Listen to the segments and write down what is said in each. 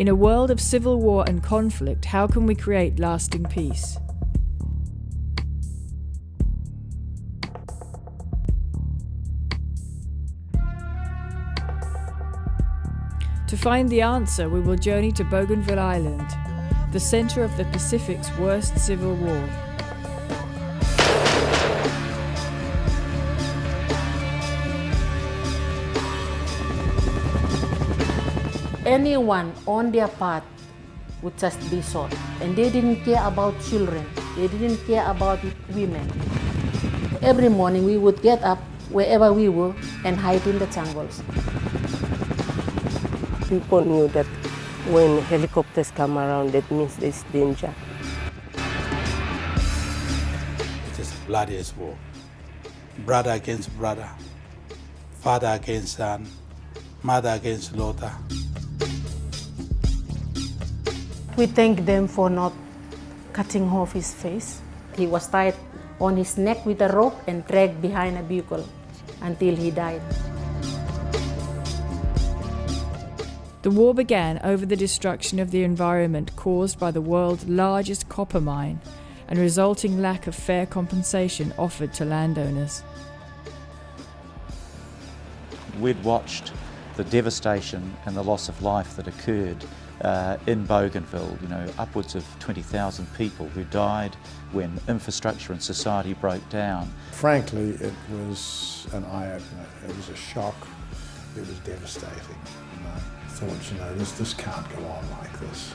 In a world of civil war and conflict, how can we create lasting peace? To find the answer, we will journey to Bougainville Island, the centre of the Pacific's worst civil war. Anyone on their path would just be shot. And they didn't care about children. They didn't care about women. Every morning we would get up wherever we were and hide in the jungles. People knew that when helicopters come around, that means there's danger. It is the bloodiest war. Brother against brother, father against son, mother against daughter. We thank them for not cutting off his face. He was tied on his neck with a rope and dragged behind a vehicle until he died. The war began over the destruction of the environment caused by the world's largest copper mine and resulting lack of fair compensation offered to landowners. We'd watched the devastation and the loss of life that occurred in Bougainville, upwards of 20,000 people who died when infrastructure and society broke down. Frankly, it was an eye-opener. It was a shock. It was devastating. And I thought, this can't go on like this.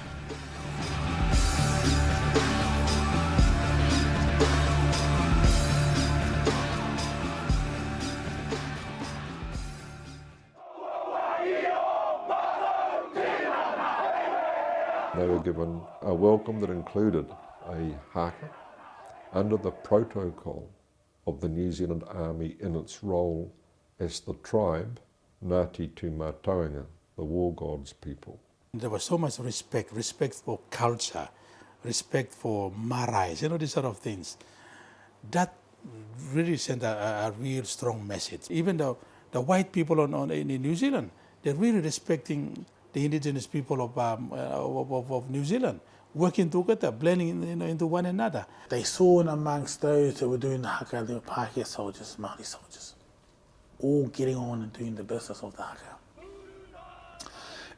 They were given a welcome that included a haka under the protocol of the New Zealand Army in its role as the tribe, Ngāti Tū Mātauranga, the war god's people. There was so much respect for culture, respect for marae, these sort of things. That really sent a real strong message. Even the white people in New Zealand, they're really respecting the indigenous people of New Zealand, working together, blending into one another. They saw in amongst those that were doing the haka, they were Pākehā soldiers, Māori soldiers, all getting on and doing the business of the haka.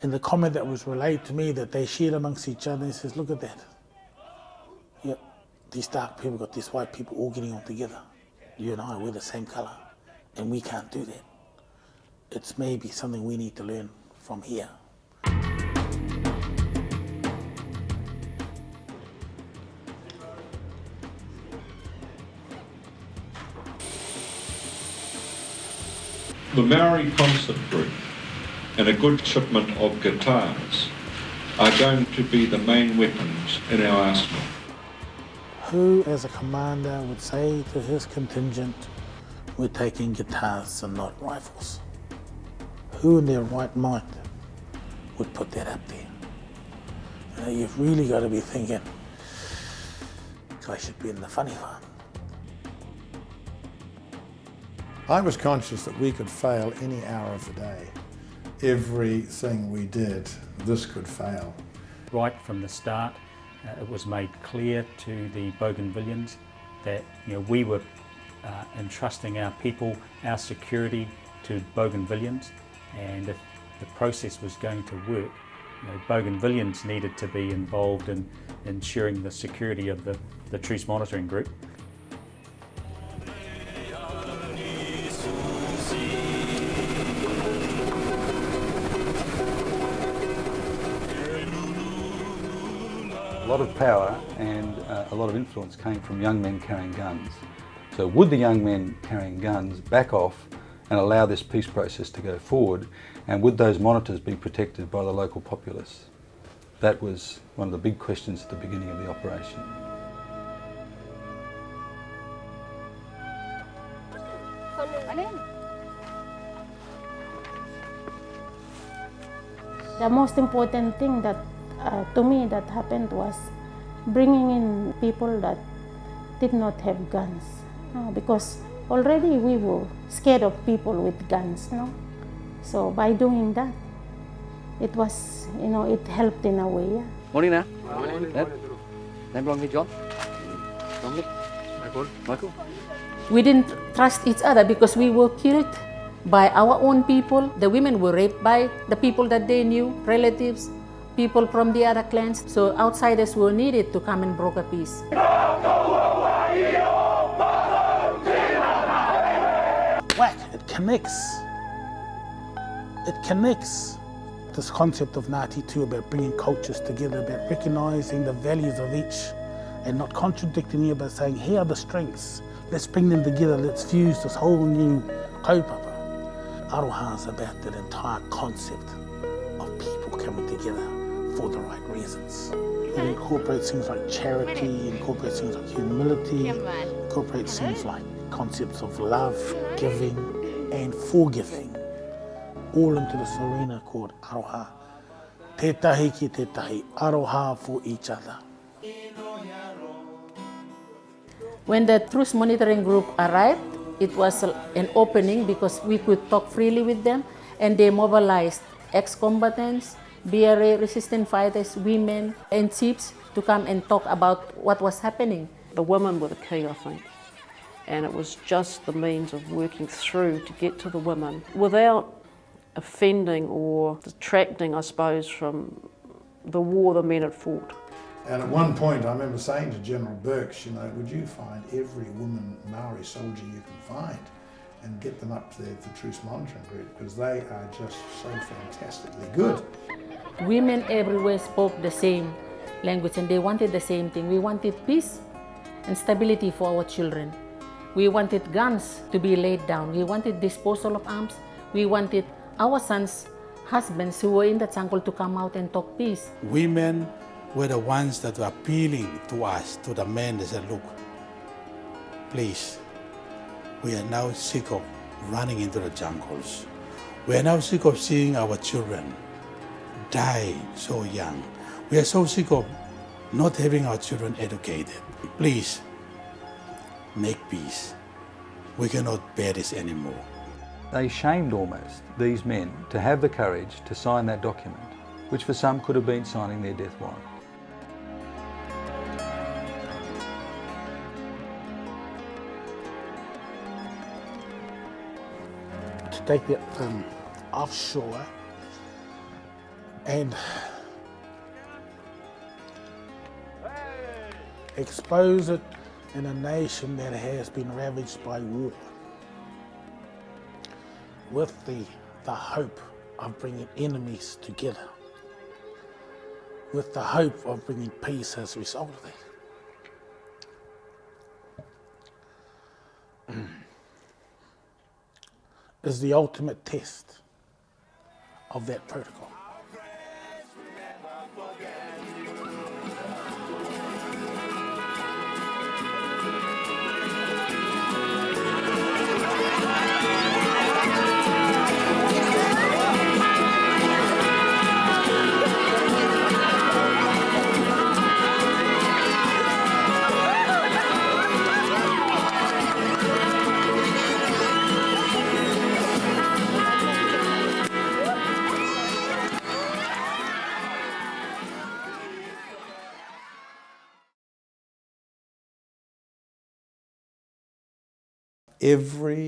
And the comment that was relayed to me that they shared amongst each other, he says, look at that. Yep, these dark people got these white people all getting on together. You and I, we're the same colour, and we can't do that. It's maybe something we need to learn from here. The Maori concert group and a good shipment of guitars are going to be the main weapons in our arsenal. Who, as a commander, would say to his contingent, we're taking guitars and not rifles? Who in their right mind would put that up there? You've really got to be thinking, I should be in the funny farm. I was conscious that we could fail any hour of the day. Everything we did, this could fail. Right from the start, it was made clear to the Bougainvillians that we were entrusting our people, our security to Bougainvillians, and if the process was going to work, Bougainvillians needed to be involved in ensuring the security of the truce monitoring group. A lot of power and a lot of influence came from young men carrying guns. So would the young men carrying guns back off and allow this peace process to go forward, and would those monitors be protected by the local populace? That was one of the big questions at the beginning of the operation. The most important thing that to me that happened was bringing in people that did not have guns, because already we were scared of people with guns, no? So by doing that, it was, it helped in a way. Yeah. Morning now. Morning. Name belong to John? Dominic? Michael? We didn't trust each other because we were killed by our own people. The women were raped by the people that they knew, relatives, people from the other clans. So outsiders were needed to come and broker peace. Whack, it connects. It connects. This concept of Ngāti too about bringing cultures together, about recognising the values of each and not contradicting here, but saying, here are the strengths. Let's bring them together, let's fuse this whole new kaupapa. Aroha is about that entire concept of people coming together for the right reasons. It incorporates things like charity, incorporates things like humility, incorporates things like concepts of love, giving and forgiving, all into this arena called aroha. Tētahi ki tētahi, aroha for each other. When the Truth Monitoring Group arrived, it was an opening because we could talk freely with them, and they mobilized ex-combatants, BRA-resistant fighters, women, and chiefs to come and talk about what was happening. The women were the key, I think, and it was just the means of working through to get to the women without offending or detracting, I suppose, from the war the men had fought. And at one point I remember saying to General Burks, would you find every woman Maori soldier you can find and get them up there to the Truth Monitoring Group, because they are just so fantastically good. Women everywhere spoke the same language and they wanted the same thing. We wanted peace and stability for our children. We wanted guns to be laid down. We wanted disposal of arms. We wanted our sons, husbands who were in the jungle to come out and talk peace. Women were the ones that were appealing to us, to the men. They said, look, please, we are now sick of running into the jungles. We are now sick of seeing our children die so young. We are so sick of not having our children educated. Please, make peace. We cannot bear this anymore. They shamed almost these men to have the courage to sign that document, which for some could have been signing their death warrant. To take the offshore and expose it in a nation that has been ravaged by war, with the hope of bringing enemies together, with the hope of bringing peace as a result of that. Is the ultimate test of that protocol. Every